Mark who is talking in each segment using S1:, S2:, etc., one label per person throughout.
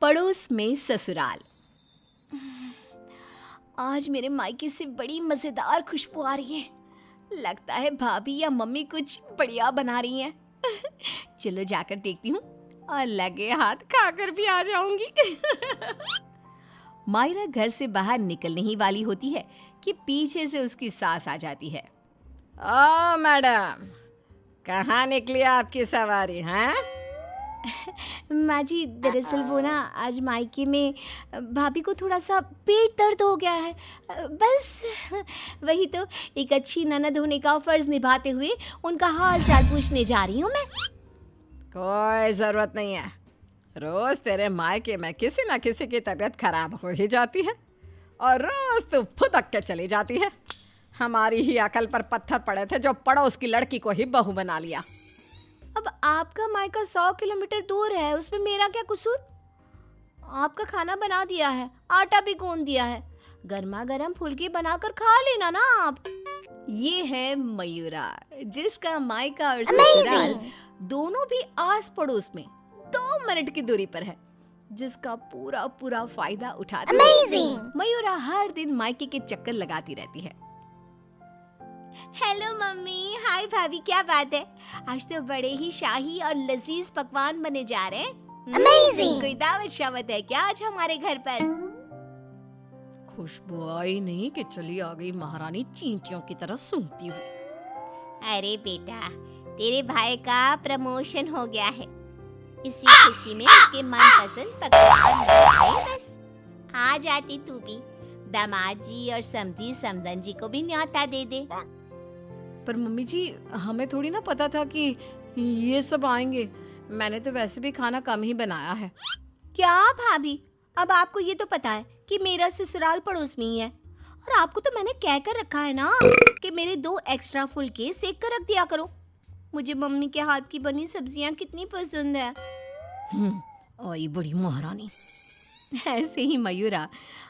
S1: पड़ोस में ससुराल। आज मेरे मायके से बड़ी मजेदार खुशबू आ रही है। लगता है भाभी या मम्मी कुछ बढ़िया बना रही हैं। चलो जाकर देखती हूँ और लगे हाथ खाकर भी आ जाऊंगी। मायरा घर से बाहर निकलने ही वाली होती है कि पीछे से उसकी सास आ जाती है।
S2: ओ मैडम, कहाँ निकली आपकी सवारी हैं?
S1: माँ जी, दरअसल वो ना आज मायके में भाभी को थोड़ा सा पेट दर्द हो गया है। बस वही तो एक अच्छी ननद होने का फर्ज निभाते हुए उनका हाल चाल पूछने जा रही हूँ मैं।
S2: कोई जरूरत नहीं है। रोज तेरे मायके में किसी न किसी की तबीयत खराब हो ही जाती है और रोज तू फुदक के चली जाती है। हमारी ही अकल पर पत्थर पड़े थे जो पड़ोस की लड़की को ही बहू बना लिया।
S1: अब आपका मायका 100 किलोमीटर दूर है, उसमें मेरा क्या कसूर? आपका खाना बना दिया है, आटा भी गूंद दिया है, गर्मा गर्म फुल्की बनाकर खा लेना ना आप। ये है मयूरा, जिसका मायका और ससुराल दोनों भी आस पड़ोस में 2 मिनट की दूरी पर है, जिसका पूरा पूरा फायदा उठाती है। मयूरा हर दिन मायके के चक्कर लगाती रहती है। हेलो मम्मी, हाय भाभी, क्या बात है? आज तो बड़े ही शाही और लजीज पकवान बने जा रहे हैं। कोई दावत शावत है क्या आज हमारे घर पर?
S2: खुशबू आई नहीं कि चली आ गई महारानी चींटियों की तरह सूंघती हुई।
S1: अरे बेटा, तेरे भाई का प्रमोशन हो गया है, इसी खुशी में उसके मनपसंद पकवान बन गए। बस आ जाती तू भी, दामाद जी और समधी समधन जी को भी न्योता दे दे।
S2: पर मम्मी जी, हमें थोड़ी ना पता था कि ये सब आएंगे। मैंने तो वैसे भी खाना कम ही बनाया है।
S1: क्या भाभी, अब आपको ये तो पता है कि मेरा ससुराल पड़ोस में ही है, और आपको तो मैंने कह कर रखा है ना कि मेरे 2 एक्स्ट्रा फुलके सेक कर रख दिया करो। मुझे मम्मी के हाथ की बनी सब्जियां कितनी पसंद है।
S2: आई बड़ी महारानी।
S1: ऐसे ही मयूरा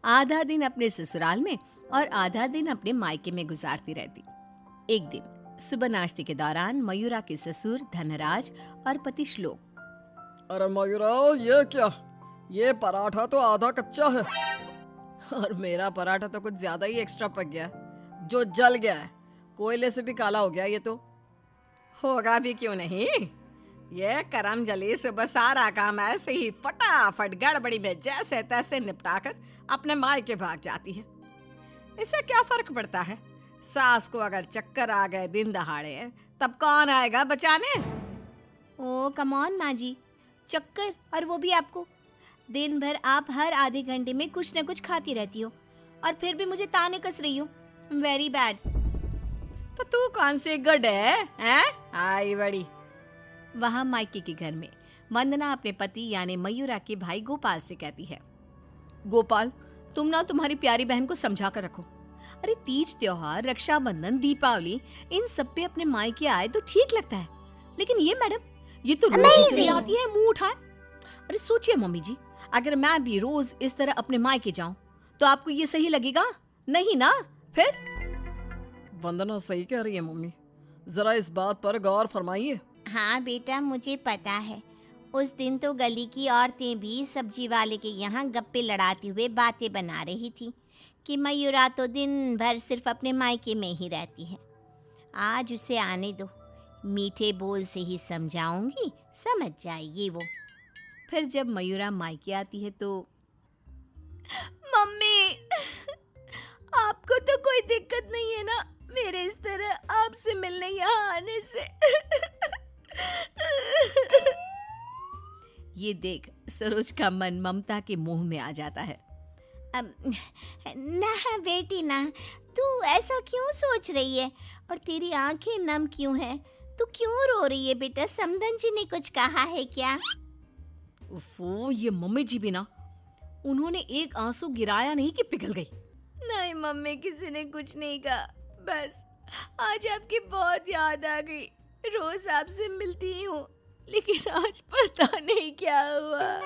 S1: आधा दिन अपने ससुराल में और आधा दिन अपने मायके में गुजारती रहती। एक दिन सुबह नाश्ते के दौरान मयूरा के ससुर धनराज और पति श्लोक,
S2: अरे मयूरा, ये क्या? ये पराठा तो आधा कच्चा है और मेरा पराठा तो कुछ ज्यादा ही एक्स्ट्रा पक गया, जो जल गया है। कोयले से भी काला हो गया। ये तो होगा भी क्यों नहीं। ये करम जली सुबह सारा काम ऐसे ही फटाफट गड़बड़ी में जैसे तैसे निपटाकर अपने मायके भाग जाती है। इससे क्या फर्क पड़ता है? सास को अगर चक्कर आ गए दिन दहाड़े, तब कौन आएगा बचाने?
S1: ओ कम ऑन माँ जी, चक्कर, और वो भी आपको? दिन भर आप हर आधे घंटे में कुछ न कुछ खाती रहती हो और फिर भी मुझे ताने कस रही हो। Very bad.
S2: तो तू कौन सी गुड है, हैं? आई बड़ी।
S1: वहाँ मायके के घर में वंदना अपने पति यानी मयूरा के भाई गोपाल से कहती है, गोपाल, तुम ना तुम्हारी प्यारी बहन को समझा कर रखो। अरे तीज त्योहार, रक्षाबंधन, दीपावली, इन सब पे अपने मायके आए तो ठीक लगता है, लेकिन ये मैडम, ये तो रोज ही चली आती है मुंह उठाए। अरे सोचिए मम्मी जी, अगर मैं भी रोज इस तरह अपने मायके जाऊं तो आपको ये सही लगेगा? नहीं ना? फिर
S2: वंदना सही कह रही है मम्मी, जरा इस बात पर गौर फरमाइए।
S1: हाँ बेटा, मुझे पता है। उस दिन तो गली की औरतें भी सब्जी वाले के यहाँ गप्पे लड़ाती हुए बातें बना रही थी कि मयूरा तो दिन भर सिर्फ अपने मायके में ही रहती है। आज उसे आने दो, मीठे बोल से ही समझाऊंगी, समझ जाएगी वो। फिर जब मयूरा मायके आती है तो, मम्मी, आपको तो कोई दिक्कत नहीं है ना मेरे इस तरह आपसे मिलने यहाँ आने से? ये देख सरोज का मन ममता के मुंह में आ जाता है। ना बेटी ना, तू ऐसा क्यों सोच रही है और तेरी आंखें नम क्यों है? तू क्यों रो रही है बेटा? समधन जी ने कुछ कहा है क्या?
S2: उफ़ो, ये मम्मी जी भी ना, उन्होंने एक आंसू गिराया नहीं कि पिघल गई।
S1: नहीं मम्मी, किसी ने कुछ नहीं कहा, बस आज आपकी बहुत याद आ गई। रोज आपसे मिलती ही हूँ, लेकिन आज पता नहीं क्या हुआ।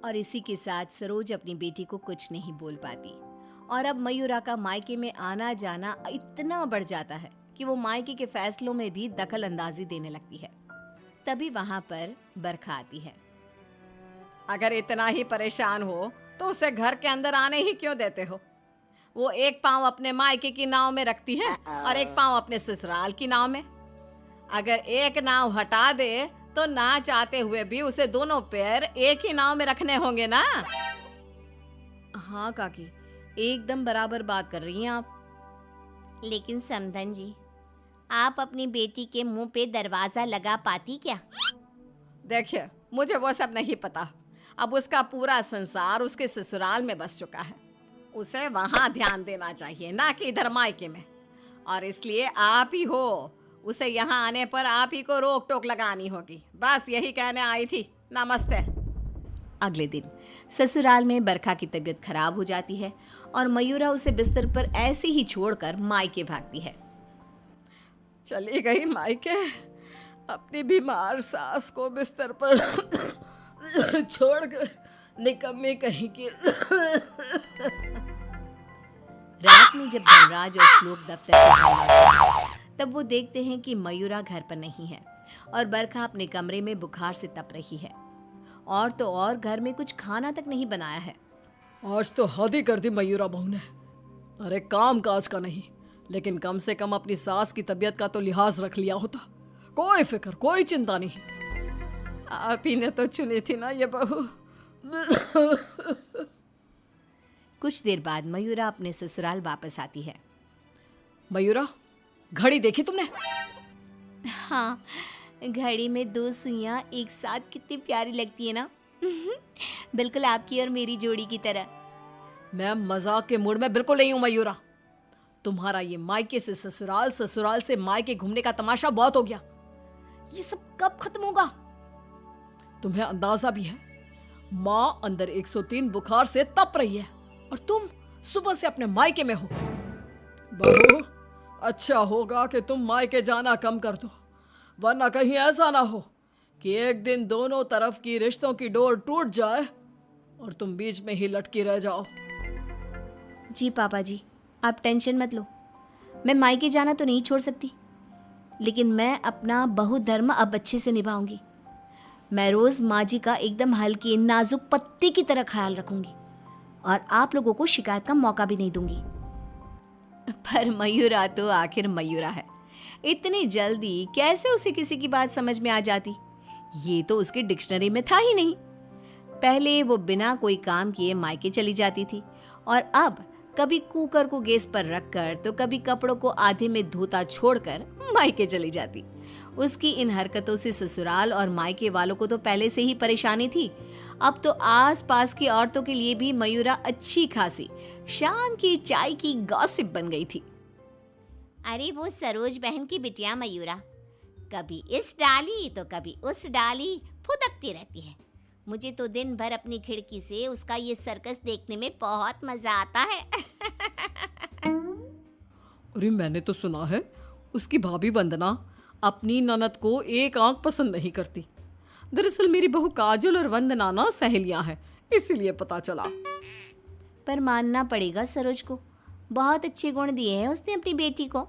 S1: और इसी के साथ सरोज अपनी बेटी को कुछ नहीं बोल पाती और अब मयूरा का मायके में आना जाना इतना बढ़ जाता है कि वो मायके के फैसलों में भी दखल अंदाजी देने लगती है। तभी वहां पर बरखा आती है।
S2: अगर इतना ही परेशान हो तो उसे घर के अंदर आने ही क्यों देते हो? वो एक पाँव अपने मायके की नाव में रखती है और एक पाँव अपने ससुराल की नाव में। अगर एक नाव हटा दे तो ना चाहते हुए भी उसे दोनों पैर एक ही नाव में रखने होंगे ना। हाँ काकी, एकदम बराबर बात कर रही हैं आप।
S1: लेकिन समधन जी, आप अपनी बेटी के मुंह पे दरवाजा लगा पाती क्या?
S2: देखिए, मुझे वो सब नहीं पता। अब उसका पूरा संसार उसके ससुराल में बस चुका है। उसे वहां ध्यान देना चाहिए, ना कि इधर मायके में। और इसलिए आप ही हो, उसे यहाँ आने पर आप ही को रोक टोक लगानी होगी। बस यही कहने आई थी। नमस्ते।
S1: अगले दिन ससुराल में बरखा की तबीयत खराब हो जाती है और मयूरा उसे बिस्तर पर ऐसे ही छोड़कर मायके भागती है।
S2: चली गई मायके, अपनी बीमार सास को बिस्तर पर छोड़कर, निकम्मी कहीं की।
S1: रात में जब धनराज और श्लोक दफ्तर से घर लौटते हैं, तब वो देखते हैं कि मयूरा घर पर नहीं है और बरखा अपने कमरे में बुखार से तप रही है। और तो और घर में कुछ खाना तक नहीं बनाया है।
S2: आज तो हद ही कर दी मयूरा बहू ने। अरे काम काज का नहीं, लेकिन कम से कम अपनी सास की तबीयत का तो लिहाज रख लिया होता। कोई फिक्र, कोई चिंता नहीं। आप ही ने तो चुनी थी ना ये बहू।
S1: कुछ देर बाद मयूरा अपने ससुराल वापस आती है।
S2: मयूरा, घड़ी देखी तुमने?
S1: हाँ, घड़ी में 2 सुइयां एक साथ कितनी प्यारी लगती है ना। बिल्कुल आपकी और मेरी जोड़ी की तरह।
S2: मैं मजाक के मूड में बिल्कुल नहीं हूं मयूरा। तुम्हारा ये मायके से ससुराल, ससुराल से मायके घूमने का तमाशा बहुत हो गया। ये सब कब खत्म होगा? तुम्हें अंदाजा भी है, माँ अंदर 103 बुखार से तप रही है और तुम सुबह से अपने मायके में हो। बहू, अच्छा होगा कि तुम मायके जाना कम कर दो, वरना कहीं ऐसा ना हो कि एक दिन दोनों तरफ की रिश्तों की डोर टूट जाए और तुम बीच में ही लटकी रह जाओ।
S1: जी पापा जी, आप टेंशन मत लो। मैं मायके जाना तो नहीं छोड़ सकती, लेकिन मैं अपना बहु धर्म अब अच्छे से निभाऊंगी। मैं रोज माँ जी का एकदम हल्की नाजुक पत्ते की तरह ख्याल रखूंगी और आप लोगों को शिकायत का मौका भी नहीं दूंगी। पर मयूरा तो आखिर मयूरा है, इतनी जल्दी कैसे उसे किसी की बात समझ में आ जाती? ये तो उसकी डिक्शनरी में था ही नहीं। पहले वो बिना कोई काम किए मायके चली जाती थी और अब कभी कुकर को गैस पर रखकर तो कभी कपड़ों को आधे में धोता छोड़कर मायके चली जाती। उसकी इन हरकतों से ससुराल और मायके वालों को तो पहले से ही परेशानी थी। अब तो आस-पास की औरतों के लिए भी मयूरा अच्छी खासी शाम की चाय की गॉसिप बन गई थी। अरे वो सरोज बहन की बिटिया मयूरा कभी इस डाली तो कभी उस डाली फुदकती रहती है। मुझे तो दिन भर अपनी खिड़की से उसका ये सर्कस देखने में बहुत मजा आता है।
S2: अरे मैंने तो सुना है उसकी भाभी वंदना अपनी ननद को एक आंख पसंद नहीं करती। दरअसल मेरी बहू काजल और वंदना ना सहेलियां हैं, इसीलिए पता चला।
S1: पर मानना पड़ेगा सरोज को, बहुत अच्छे गुण दिए हैं उसने अपनी बेटी को।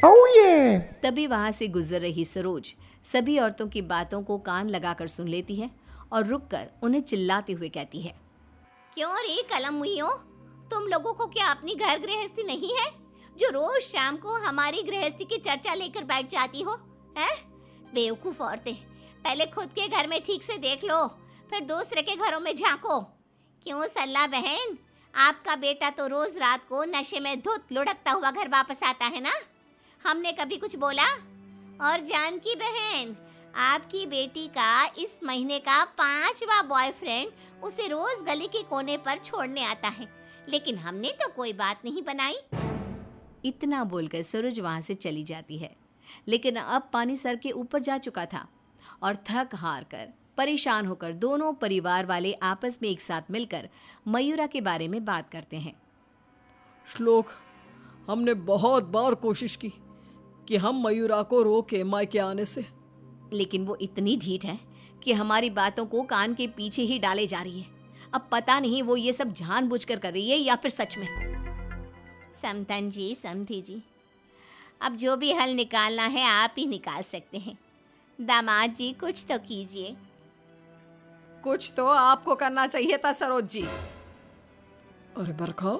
S3: Oh yeah!
S1: तभी वहां से गुजर रही सरोज सभी औरतों की बातों को कान लगाकर सुन लेती है और रुककर उन्हें चिल्लाते हुए कहती है, क्यों रे कलम हुईओ, तुम लोगों को क्या अपनी घर गृहस्थी नहीं है जो रोज शाम को हमारी गृहस्थी की चर्चा लेकर बैठ जाती हो? हैं? बेवकूफ औरतें, पहले खुद के घर में ठीक से देख लो, फिर दूसरे के घरों में झांको। क्यों सल्ला बहन, आपका बेटा तो रोज रात को नशे में धुत लुढ़कता हुआ घर वापस आता है ना? हमने कभी कुछ बोला? और जानकी बहन, आपकी बेटी का इस महीने का 5वां बॉयफ्रेंड उसे रोज गली के कोने पर छोड़ने आता है, लेकिन हमने तो कोई बात नहीं बनाई। इतना बोलकर सरोज वहां से चली जाती है, लेकिन अब पानी सर के ऊपर जा चुका था और थक हार कर परेशान होकर दोनों परिवार वाले आपस में एक साथ मिलकर मयूरा के बारे में बात करते हैं।
S2: श्लोक, हमने बहुत बार कोशिश की कि हम मयूरा को रोके मायके आने से,
S1: लेकिन वो इतनी ढीठ है कि हमारी बातों को कान के पीछे ही डाले जा रही है। अब पता नहीं वो ये सब जानबूझकर कर रही है या फिर सच में। समधन जी, समधी जी, अब जो भी हल निकालना है आप ही निकाल सकते हैं। दामाद जी कुछ तो कीजिए।
S2: कुछ तो आपको करना चाहिए था सरोज जी। अरे बरखा,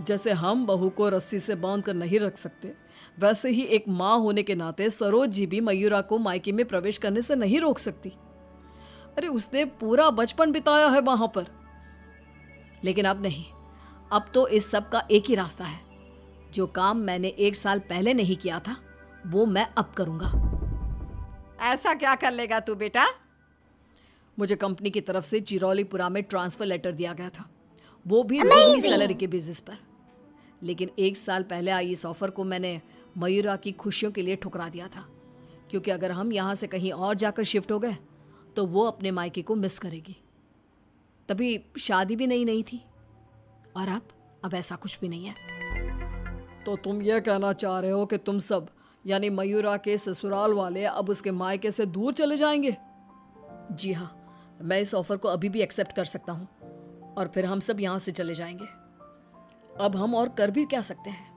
S2: जैसे हम बहू को रस्सी से बांध कर नहीं रख सकते, वैसे ही एक माँ होने के नाते सरोज जी भी मयूरा को मायके में प्रवेश करने से नहीं रोक सकती। अरे उसने पूरा बचपन बिताया है वहां पर। लेकिन अब नहीं, अब तो इस सब का एक ही रास्ता है। जो काम मैंने 1 साल पहले नहीं किया था वो मैं अब करूंगा। ऐसा क्या कर लेगा तू बेटा? मुझे कंपनी की तरफ से चिरौलीपुरा में ट्रांसफर लेटर दिया गया था, वो भी दोगुनी सैलरी के बेसिस पर। लेकिन 1 साल पहले आई इस ऑफर को मैंने मयूरा की खुशियों के लिए ठुकरा दिया था, क्योंकि अगर हम यहाँ से कहीं और जाकर शिफ्ट हो गए तो वो अपने मायके को मिस करेगी। तभी शादी भी नहीं थी, और अब ऐसा कुछ भी नहीं है। तो तुम ये कहना चाह रहे हो कि तुम सब यानी मयूरा के ससुराल वाले अब उसके मायके से दूर चले जाएंगे? जी हाँ, मैं इस ऑफर को अभी भी एक्सेप्ट कर सकता हूँ और फिर हम सब यहाँ से चले जाएंगे। अब हम और कर भी क्या सकते हैं?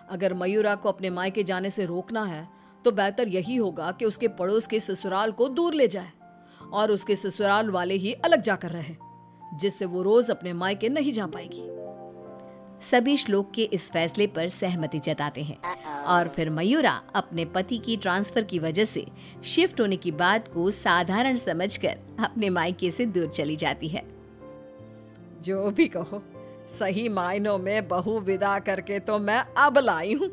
S2: अगर मयूरा को अपने मायके जाने से रोकना है तो बेहतर यही होगा कि उसके पड़ोस के ससुराल को दूर ले जाए और उसके ससुराल वाले ही अलग जाकर रहे, जिससे वो रोज अपने मायके नहीं जा पाएगी।
S1: सभी श्लोक के इस फैसले पर सहमति जताते हैं और फिर मयूरा अपने पति की ट्रांसफर की वजह से शिफ्ट होने की बात को साधारण समझकर अपने मायके से दूर चली जाती है।
S2: जो भी कहो, सही मायनों में बहू विदा करके तो मैं अब लाई हूँ।